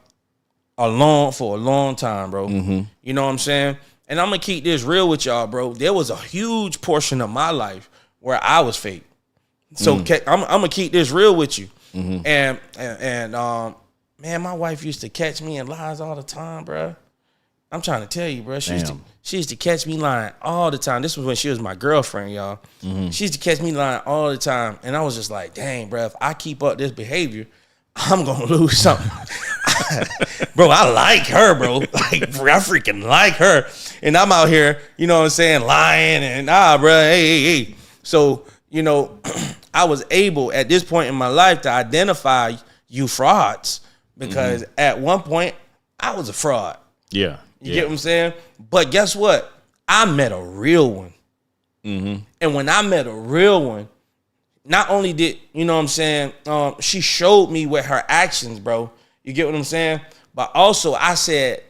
for a long time, bro. You know what I'm saying? And I'm going to keep this real with y'all, bro. There was a huge portion of my life where I was fake. So I'm going to keep this real with you. And man, my wife used to catch me in lies all the time, bro. I'm trying to tell you, bro. She used to catch me lying all the time. This was when she was my girlfriend, y'all. Mm-hmm. She used to catch me lying all the time. And I was just like, dang, bro, if I keep up this behavior, I'm going to lose something. Bro, I like her, bro. Like, I freaking like her. And I'm out here, you know what I'm saying, lying and, bro, hey. So, you know, I was able at this point in my life to identify you frauds because at one point I was a fraud. Yeah. You get what I'm saying? But guess what? I met a real one. Mm-hmm. And when I met a real one, not only did, you know what I'm saying, she showed me with her actions, bro. You get what I'm saying? But also I said,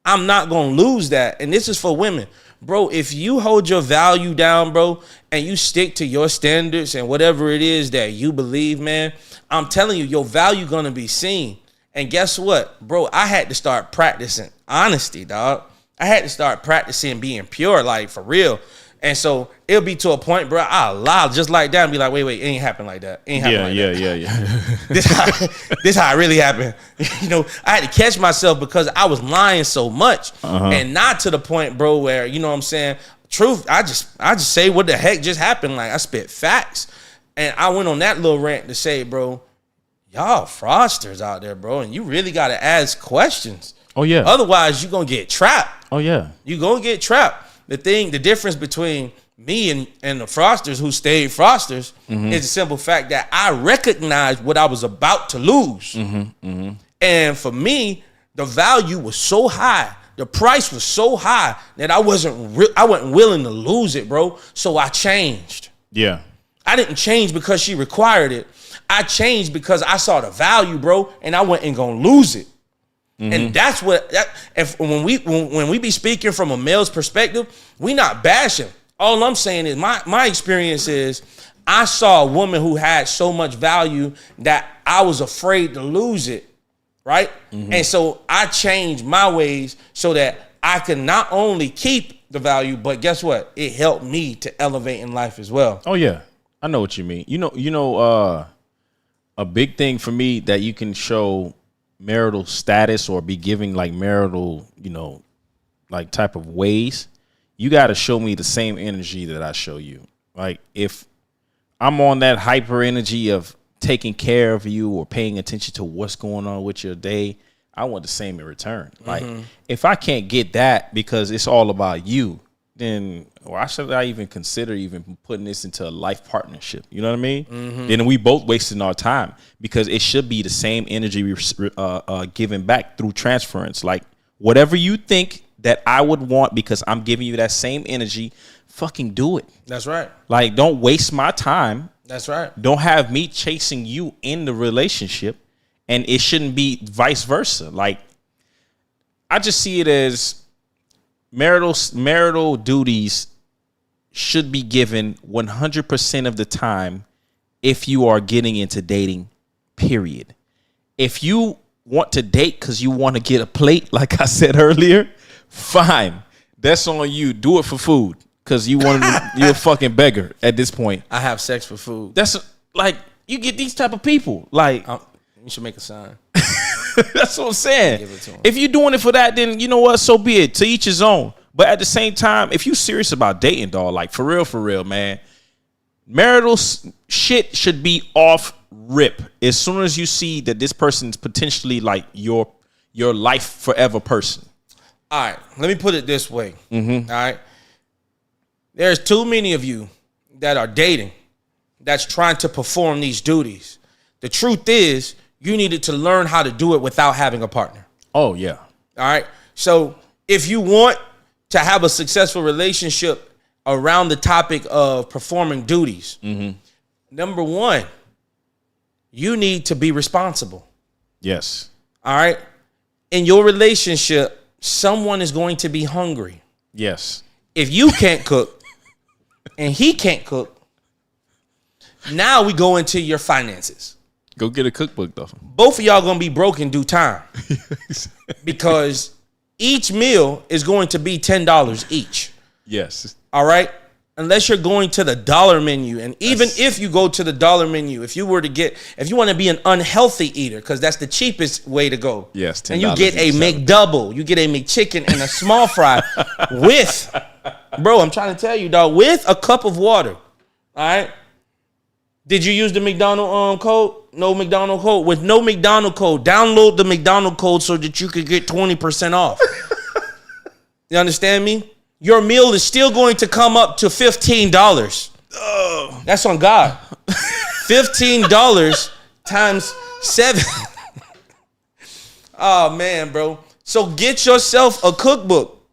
I'm not going to lose that. And this is for women. Bro, if you hold your value down, bro, and you stick to your standards and whatever it is that you believe, man, I'm telling you, your value going to be seen. And guess what, bro? I had to start practicing honesty, dog. I had to start practicing being pure, like for real. And so it'll be to a point, bro, I'll lie just like that and be like, wait, it ain't happen like that. It ain't happen like that. Yeah. This how it really happened. You know, I had to catch myself because I was lying so much. And not to the point, bro, where, you know what I'm saying, truth, I just say what the heck just happened. Like I spit facts. And I went on that little rant to say, bro, y'all fraudsters out there, bro, and you really got to ask questions. Oh, yeah. Otherwise, you're going to get trapped. Oh, yeah. You're going to get trapped. The difference between me and the fraudsters who stayed fraudsters is the simple fact that I recognized what I was about to lose. And for me, the value was so high. The price was so high that I wasn't willing to lose it, bro. So I changed. Yeah. I didn't change because she required it. I changed because I saw the value, bro, and I wasn't gonna lose it. And that's when we be speaking from a male's perspective, we not bashing. All I'm saying is my experience is I saw a woman who had so much value that I was afraid to lose it, right? And so I changed my ways so that I could not only keep the value, but guess what? It helped me to elevate in life as well. Oh yeah, I know what you mean. You know, a big thing for me that you can show marital status or be giving like marital, you know, like type of ways, you got to show me the same energy that I show you. Like if I'm on that hyper energy of taking care of you or paying attention to what's going on with your day, I want the same in return. Like if I can't get that because it's all about you, then why should I even consider even putting this into a life partnership? You know what I mean? Then we both wasting our time because it should be the same energy given back through transference. Like whatever you think that I would want because I'm giving you that same energy, fucking do it. That's right. Like don't waste my time. That's right. Don't have me chasing you in the relationship, and it shouldn't be vice versa. Like I just see it as marital duties should be given 100% of the time if you are getting into dating, period. If you want to date because you want to get a plate, like I said earlier, fine. That's on you. Do it for food because you're a fucking beggar at this point. I have sex for food. That's like, you get these type of people. Like, you should make a sign. That's what I'm saying. If you're doing it for that, then you know what? So be it. To each his own. But at the same time, if you're serious about dating, dog, like for real, man, marital shit should be off rip as soon as you see that this person's potentially like your life forever person. All right, let me put it this way. All right, there's too many of you that are dating that's trying to perform these duties. The truth is, you needed to learn how to do it without having a partner. Oh, yeah. All right. So if you want to have a successful relationship around the topic of performing duties, number one, you need to be responsible. Yes. All right. In your relationship, someone is going to be hungry. Yes. If you can't cook and he can't cook, now we go into your finances. Go get a cookbook, though. Both of y'all going to be broke in due time because each meal is going to be $10 each. Yes. All right. unless you're going to the dollar menu. And even if you go to the dollar menu, if you want to be an unhealthy eater, because that's the cheapest way to go. Yes, $10 and you get a McDouble, you get a McChicken and a small fry with, bro, I'm trying to tell you, dog, with a cup of water. All right. Did you use the McDonald code? No McDonald code. With no McDonald code, download the McDonald code so that you could get 20% off. You understand me? Your meal is still going to come up to $15. Oh. That's on God. $15 times 7. Oh, man, bro. So get yourself a cookbook.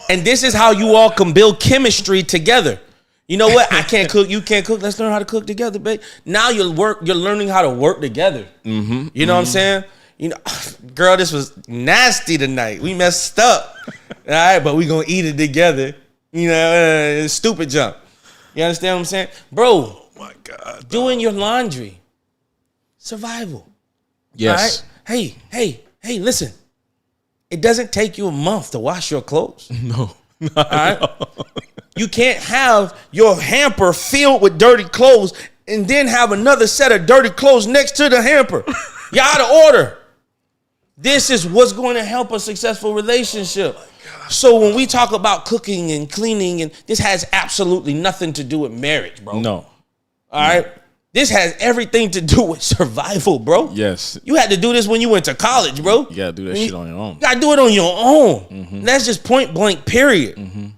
And this is how you all can build chemistry together. You know what? I can't cook. You can't cook. Let's learn how to cook together, babe. Now you're learning how to work together. Mm-hmm, you know what I'm saying? You know, girl, this was nasty tonight. We messed up. All right, but we gonna eat it together. You know, stupid jump. You understand what I'm saying? Bro, oh my God. Doing your laundry. Survival. Yes. All right? Hey, listen. It doesn't take you a month to wash your clothes. No. All right? You can't have your hamper filled with dirty clothes and then have another set of dirty clothes next to the hamper. You're out of order. This is what's going to help a successful relationship. So when we talk about cooking and cleaning, and this has absolutely nothing to do with marriage, bro. No. All right? This has everything to do with survival, bro. Yes. You had to do this when you went to college, bro. You got to do that shit on your own. You got to do it on your own. Mm-hmm. That's just point blank, period. Mm-hmm.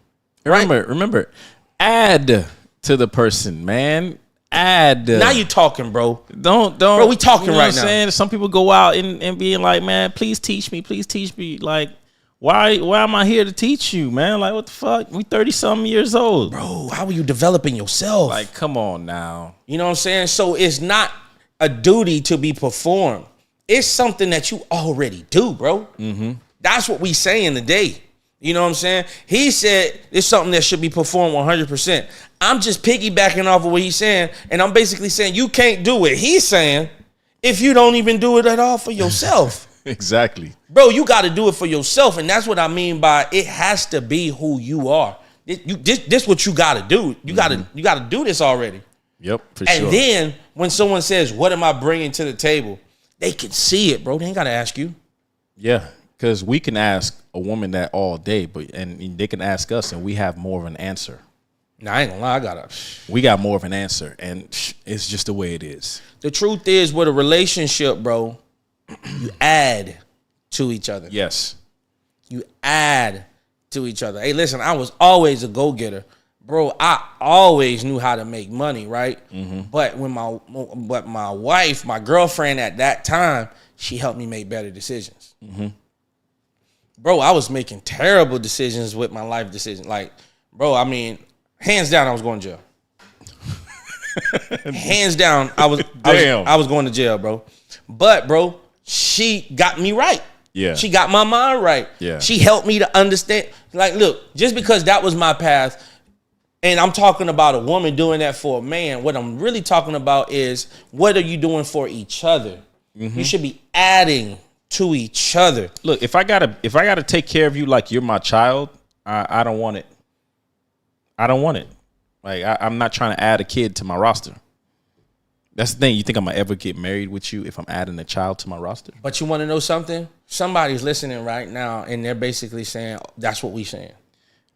Remember, add to the person, man. Add. Now you talking, bro. Don't. Bro, we talking right now. Saying? Some people go out and being like, man, please teach me. Like, why am I here to teach you, man? Like, what the fuck? We 30-something years old. Bro, how are you developing yourself? Like, come on now. You know what I'm saying? So it's not a duty to be performed. It's something that you already do, bro. Mm-hmm. That's what we saying today. You know what I'm saying? He said it's something that should be performed 100%. I'm just piggybacking off of what he's saying, and I'm basically saying you can't do what he's saying if you don't even do it at all for yourself. Exactly. Bro, you got to do it for yourself, and that's what I mean by it has to be who you are. This what you got to do. You got to do this already. Yep, for sure. And then when someone says, "What am I bringing to the table?" they can see it, bro. They ain't got to ask you. Yeah. Because we can ask a woman that all day, and they can ask us, and we have more of an answer. Nah, I ain't gonna lie, we got more of an answer, and it's just the way it is. The truth is, with a relationship, bro, you add to each other. Yes. You add to each other. Hey, listen, I was always a go-getter. Bro, I always knew how to make money, right? Mm-hmm. But when my wife, my girlfriend at that time, she helped me make better decisions. Mm-hmm. Bro, I was making terrible decisions with my life decision. Like, bro, I mean, hands down, I was going to jail. Hands down, I was going to jail, bro. But, bro, she got me right. Yeah. She got my mind right. Yeah. She helped me to understand. Like, look, just because that was my path, and I'm talking about a woman doing that for a man, what I'm really talking about is what are you doing for each other? Mm-hmm. You should be adding to each other. Look, if I gotta take care of you like you're my child, I don't want it. I don't want it. Like I'm not trying to add a kid to my roster. That's the thing. You think I'm gonna ever get married with you if I'm adding a child to my roster? But you want to know something? Somebody's listening right now, and they're basically saying that's what we saying.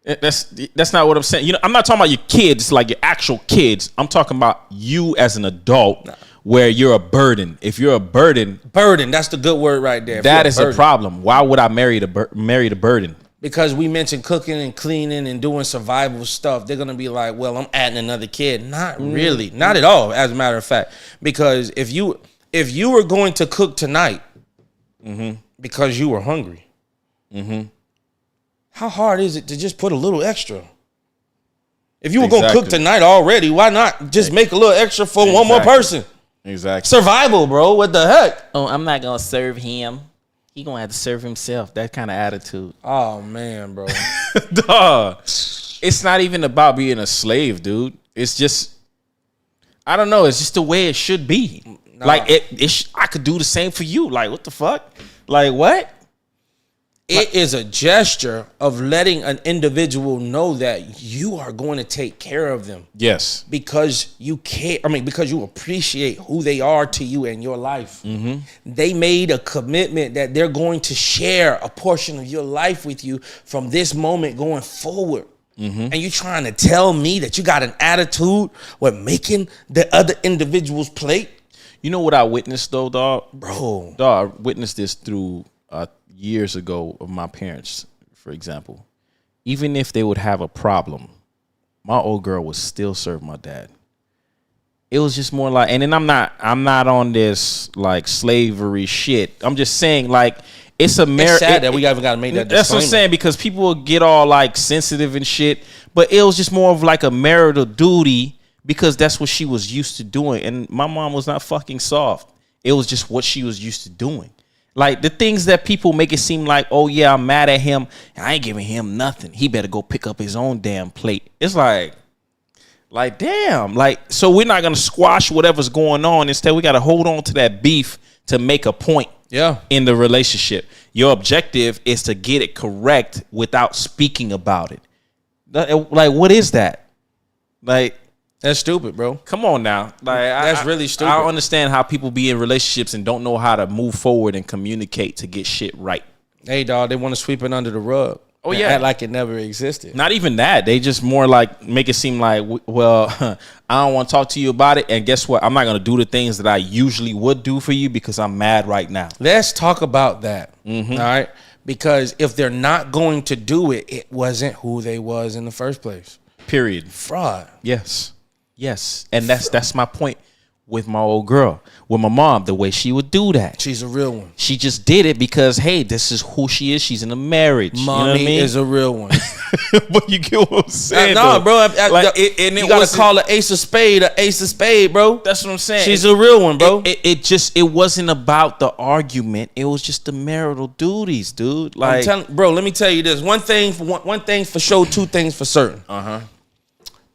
That's not what I'm saying. You know, I'm not talking about your kids, like your actual kids. I'm talking about you as an adult. Nah. Where you're a burden. If you're a burden, that's the good word right there. That is a problem. Why would I marry the burden? Because we mentioned cooking and cleaning and doing survival stuff. They're gonna be like, "Well, I'm adding another kid." Not really, not at all. As a matter of fact, because if you were going to cook tonight, because you were hungry, how hard is it to just put a little extra? If you were gonna cook tonight already, why not just make a little extra for one more person? Exactly. Survival, bro. What the heck? Oh, I'm not gonna serve him. He gonna have to serve himself. That kind of attitude. Oh man, bro. Duh. It's not even about being a slave, dude. It's just, I don't know. It's just the way it should be. Nah. Like I could do the same for you. Like what the fuck? Like what? It is a gesture of letting an individual know that you are going to take care of them. Yes. Because you care. I mean, because you appreciate who they are to you in your life. Mm-hmm. They made a commitment that they're going to share a portion of your life with you from this moment going forward. Mm-hmm. And you trying to tell me that you got an attitude with making the other individual's plate? You know what I witnessed though, dog? Bro. Dog, I witnessed this through years ago of my parents, for example. Even if they would have a problem, my old girl would still serve my dad. It was just more like, and then I'm not on this like slavery shit. I'm just saying like it's a It's sad that we haven't got to make that disclaimer. That's what I'm saying, because people will get all like sensitive and shit, but it was just more of like a marital duty because that's what she was used to doing. And my mom was not fucking soft. It was just what she was used to doing. Like the things that people make it seem like, oh yeah, I'm mad at him. I ain't giving him nothing. He better go pick up his own damn plate. It's like damn, like, so we're not going to squash whatever's going on. Instead, we got to hold on to that beef to make a point in the relationship. Your objective is to get it correct without speaking about it. Like, what is that? Like, that's stupid, bro. Come on now. Like, that's really stupid. I don't understand how people be in relationships and don't know how to move forward and communicate to get shit right. Hey, dog, they want to sweep it under the rug. Oh, yeah. Act like it never existed. Not even that. They just more like make it seem like, well, I don't want to talk to you about it. And guess what? I'm not going to do the things that I usually would do for you because I'm mad right now. Let's talk about that. Mm-hmm. All right. Because if they're not going to do it, it wasn't who they was in the first place. Period. Fraud. Yes. And that's my point with my old girl, with my mom, the way she would do that. She's a real one. She just did it because, hey, this is who she is. She's in a marriage. Mommy, you know what I mean? is a real one. But you get what I'm saying, no, bro. You got to call an ace of spade, bro. That's what I'm saying. She's a real one, bro. It wasn't about the argument. It was just the marital duties, dude. Like, bro, let me tell you this. One thing for sure, two things for certain.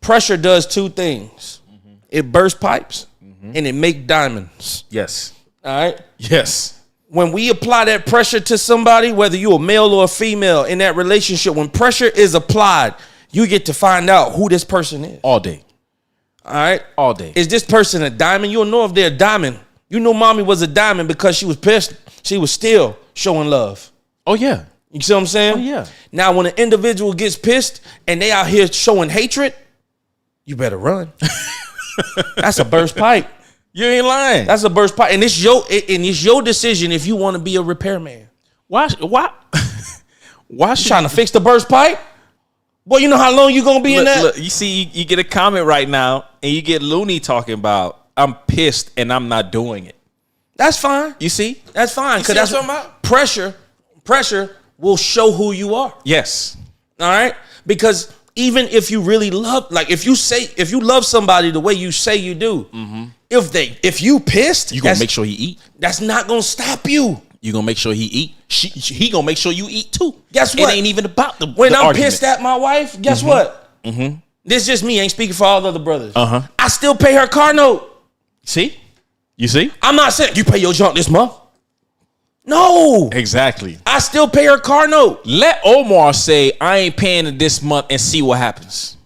Pressure does two things. Mm-hmm. It bursts pipes. And it make diamonds. Yes. All right? Yes. When we apply that pressure to somebody, whether you're a male or a female in that relationship, when pressure is applied, you get to find out who this person is. All day. All right? All day. Is this person a diamond? You'll know if they're a diamond. You know mommy was a diamond because she was pissed. She was still showing love. Oh, yeah. You see what I'm saying? Oh, yeah. Now, when an individual gets pissed and they out here showing hatred, you better run. That's a burst pipe. You ain't lying. That's a burst pipe, and it's your decision if you want to be a repairman. Why? You trying to fix the burst pipe? Boy, you know how long you gonna be in that? Look, you see, you get a comment right now, and you get Looney talking about, I'm pissed and I'm not doing it. That's fine. You see? That's fine. Because that's what I'm about. Pressure will show who you are. Yes. All right? Because even if you really love, like if you love somebody the way you say you do, if you pissed, you gonna make sure he eat. That's not gonna stop you. You gonna make sure he eat. He gonna make sure you eat too. Guess what? It ain't even about the when I'm argument. pissed at my wife. Guess what? This is just me. Ain't speaking for all the other brothers. I still pay her car note. See? You see? I'm not saying you pay your junk this month. No. Exactly. I still pay her car note. Let Omar say, I ain't paying it this month and see what happens.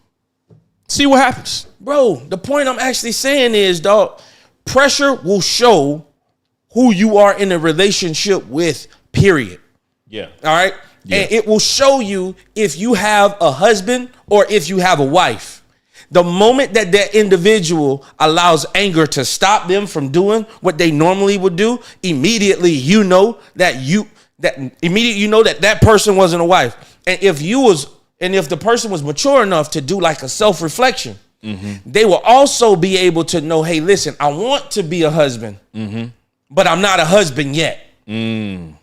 See what happens. Bro, the point I'm actually saying is, dog, pressure will show who you are in a relationship with, period. Yeah. All right? Yeah. And it will show you if you have a husband or if you have a wife. The moment that individual allows anger to stop them from doing what they normally would do, immediately you know that person wasn't a wife. And if the person was mature enough to do like a self-reflection, they will also be able to know, hey, listen, I want to be a husband, but I'm not a husband yet.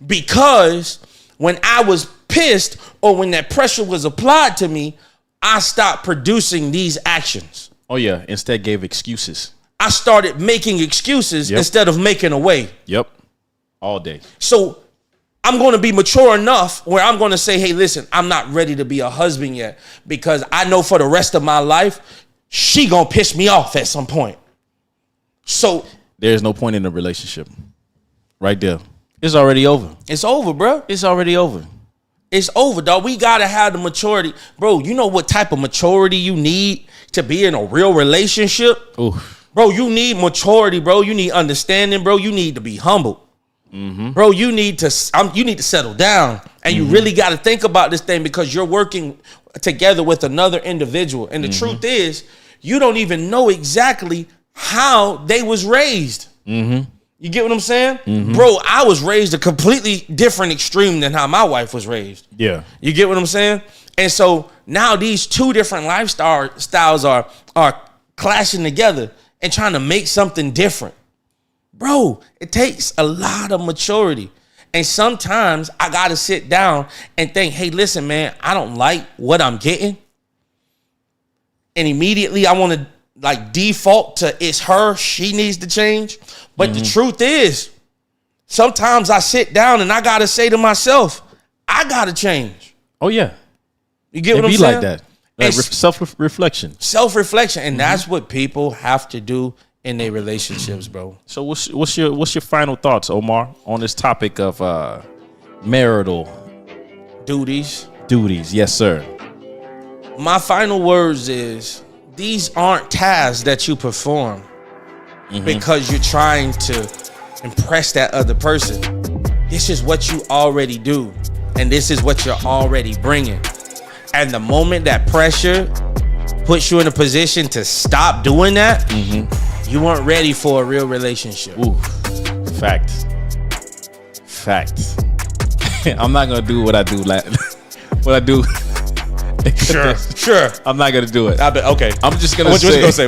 Because when I was pissed or when that pressure was applied to me, I stopped producing these actions. Oh, yeah. Instead gave excuses. I started making excuses instead of making a way. Yep. All day. So I'm going to be mature enough where I'm going to say, hey, listen, I'm not ready to be a husband yet because I know for the rest of my life, she going to piss me off at some point. So there's no point in the relationship. Right there. It's already over. It's over, bro. It's already over. It's over, dog. We gotta have the maturity. Bro, you know what type of maturity you need to be in a real relationship? Oof. Bro, you need maturity, bro. You need understanding, bro. You need to be humble. Mm-hmm. Bro, you need to settle down. And you really got to think about this thing because you're working together with another individual. And the truth is, you don't even know exactly how they was raised. Mm-hmm. You get what I'm saying? Mm-hmm. Bro, I was raised a completely different extreme than how my wife was raised. Yeah. You get what I'm saying? And so now these two different lifestyles are clashing together and trying to make something different. Bro, it takes a lot of maturity. And sometimes I got to sit down and think, hey, listen, man, I don't like what I'm getting. And immediately I want to like default to it's her, she needs to change. But the truth is, sometimes I sit down and I got to say to myself, I got to change. Oh, yeah. You get what I'm saying? Like that. Like self-reflection. Self-reflection. And that's what people have to do in their relationships, bro. So what's your final thoughts, Omar, on this topic of marital duties? Yes, sir. My final words is these aren't tasks that you perform because you're trying to impress that other person. This is what you already do, and this is what you're already bringing. And the moment that pressure puts you in a position to stop doing that, you weren't ready for a real relationship. Ooh, facts. I'm not gonna do what I do. What I do. Sure. I'm not gonna do it. I bet. Okay. I'm just gonna. What you gonna say?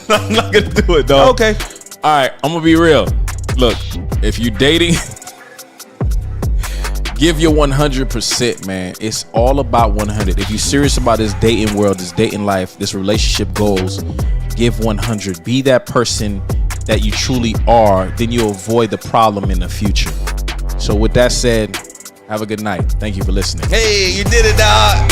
I'm not gonna do it, dog. Okay. All right. I'm gonna be real. Look, if you dating, give your 100%, man. It's all about 100. If you're serious about this dating world, this dating life, this relationship goals, give 100. Be that person that you truly are. Then you'll avoid the problem in the future. So with that said, have a good night. Thank you for listening. Hey, you did it, dog.